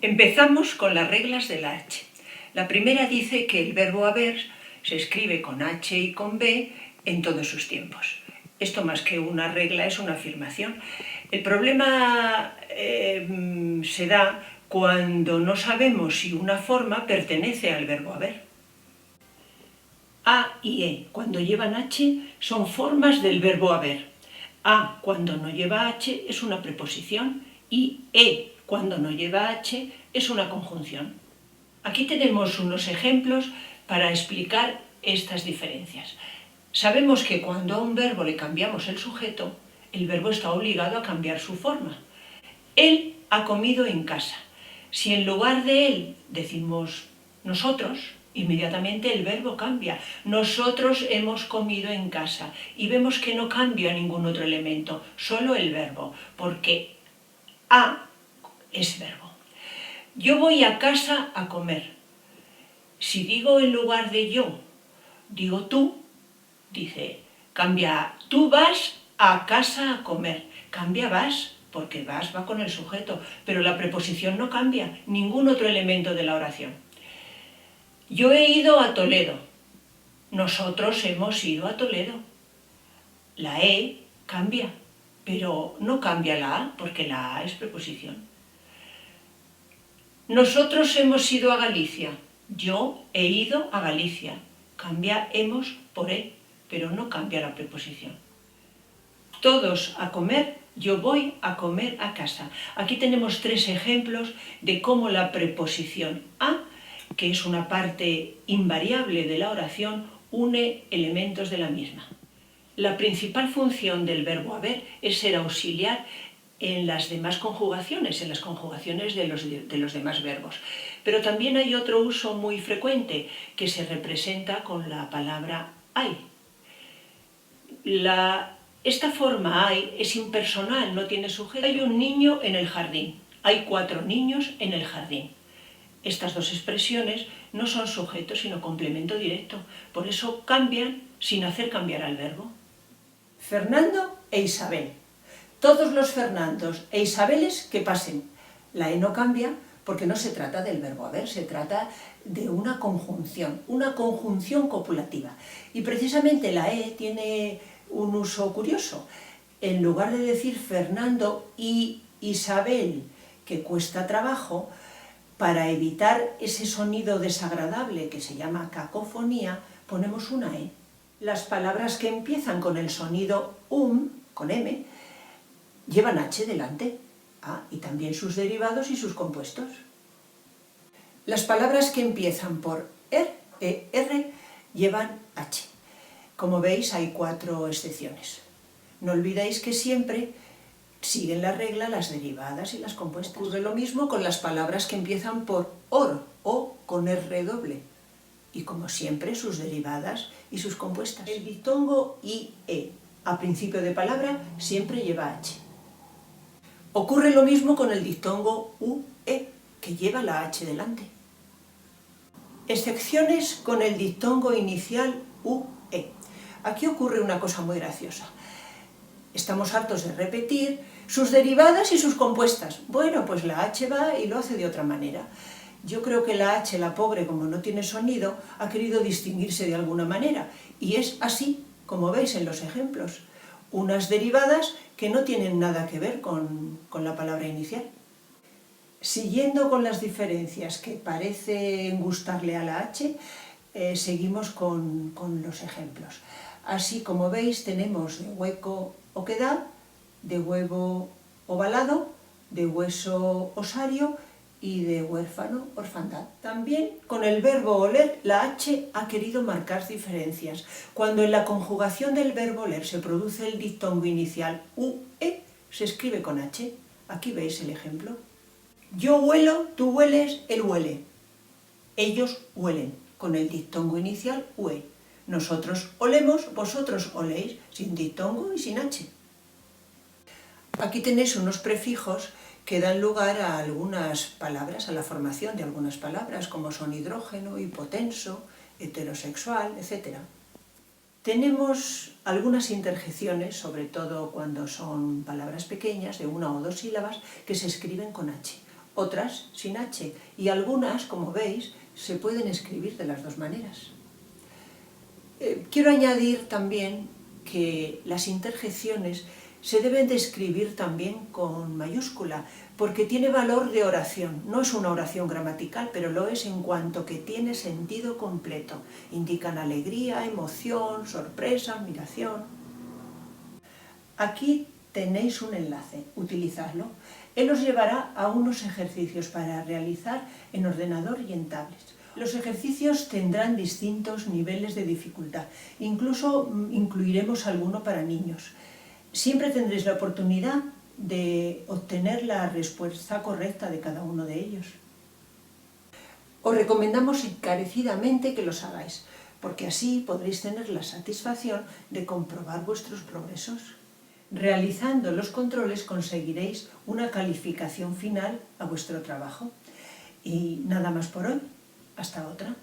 Empezamos con las reglas de la H. La primera dice que el verbo haber se escribe con H y con B en todos sus tiempos. Esto más que una regla es una afirmación. El problema se da cuando no sabemos si una forma pertenece al verbo haber. A y E, cuando llevan H, son formas del verbo haber. A, cuando no lleva H, es una preposición y E, cuando no lleva H, es una conjunción. Aquí tenemos unos ejemplos para explicar estas diferencias. Sabemos que cuando a un verbo le cambiamos el sujeto, el verbo está obligado a cambiar su forma. Él ha comido en casa. Si en lugar de él decimos nosotros, inmediatamente el verbo cambia. Nosotros hemos comido en casa y vemos que no cambia ningún otro elemento, solo el verbo, porque a es verbo. Yo voy a casa a comer. Si digo en lugar de yo, digo tú, dice, cambia, tú vas a casa a comer. Cambia vas, porque vas va con el sujeto, pero la preposición no cambia, ningún otro elemento de la oración. Yo he ido a Toledo. Nosotros hemos ido a Toledo. La E cambia, pero no cambia la A, porque la A es preposición. Nosotros hemos ido a Galicia. Yo he ido a Galicia. Cambia hemos por E, pero no cambia la preposición. Todos a comer, yo voy a comer a casa. Aquí tenemos tres ejemplos de cómo la preposición a, que es una parte invariable de la oración, une elementos de la misma. La principal función del verbo haber es ser auxiliar en las demás conjugaciones, en las conjugaciones de los demás verbos. Pero también hay otro uso muy frecuente que se representa con la palabra hay. Esta forma hay es impersonal, no tiene sujeto. Hay un niño en el jardín, hay 4 niños en el jardín. Estas dos expresiones no son sujetos sino complemento directo, por eso cambian sin hacer cambiar al verbo. Fernando e Isabel. Todos los Fernandos e Isabeles que pasen. La E no cambia porque no se trata del verbo haber, se trata de una conjunción copulativa. Y precisamente la E tiene un uso curioso. En lugar de decir Fernando y Isabel, que cuesta trabajo, para evitar ese sonido desagradable que se llama cacofonía, ponemos una E. Las palabras que empiezan con el sonido con M, llevan H delante, y también sus derivados y sus compuestos. Las palabras que empiezan por R llevan H. Como veis, hay 4 excepciones. No olvidéis que siempre siguen la regla las derivadas y las compuestas. Ocurre lo mismo con las palabras que empiezan por OR, o con R doble. Y como siempre, sus derivadas y sus compuestas. El diptongo IE, a principio de palabra, siempre lleva H. Ocurre lo mismo con el diptongo UE, que lleva la H delante. Excepciones con el diptongo inicial UE. Aquí ocurre una cosa muy graciosa. Estamos hartos de repetir sus derivadas y sus compuestas. Bueno, pues la H va y lo hace de otra manera. Yo creo que la H, la pobre, como no tiene sonido, ha querido distinguirse de alguna manera. Y es así, como veis en los ejemplos. Unas derivadas que no tienen nada que ver con la palabra inicial. Siguiendo con las diferencias que parecen gustarle a la H, seguimos con los ejemplos. Así como veis, tenemos de hueco oquedad, de huevo ovalado, de hueso osario y de huérfano orfandad. También con el verbo oler, la H ha querido marcar diferencias. Cuando en la conjugación del verbo oler se produce el diptongo inicial UE, se escribe con H. Aquí veis el ejemplo. Yo huelo, tú hueles, él huele. Ellos huelen, con el diptongo inicial UE. Nosotros olemos, vosotros oléis, sin diptongo y sin H. Aquí tenéis unos prefijos que dan lugar a algunas palabras, a la formación de algunas palabras, como son hidrógeno, hipotenso, heterosexual, etc. Tenemos algunas interjecciones, sobre todo cuando son palabras pequeñas, de 1 o 2 sílabas, que se escriben con H. otras sin H, y algunas, como veis, se pueden escribir de las dos maneras. Quiero añadir también que las interjecciones se deben de escribir también con mayúscula, porque tiene valor de oración. No es una oración gramatical, pero lo es en cuanto que tiene sentido completo. Indican alegría, emoción, sorpresa, admiración. Aquí tenéis un enlace, utilizadlo. Él os llevará a unos ejercicios para realizar en ordenador y en tablets. Los ejercicios tendrán distintos niveles de dificultad, incluso incluiremos alguno para niños. Siempre tendréis la oportunidad de obtener la respuesta correcta de cada uno de ellos. Os recomendamos encarecidamente que los hagáis, porque así podréis tener la satisfacción de comprobar vuestros progresos. Realizando los controles conseguiréis una calificación final a vuestro trabajo. Y nada más por hoy. Hasta otra.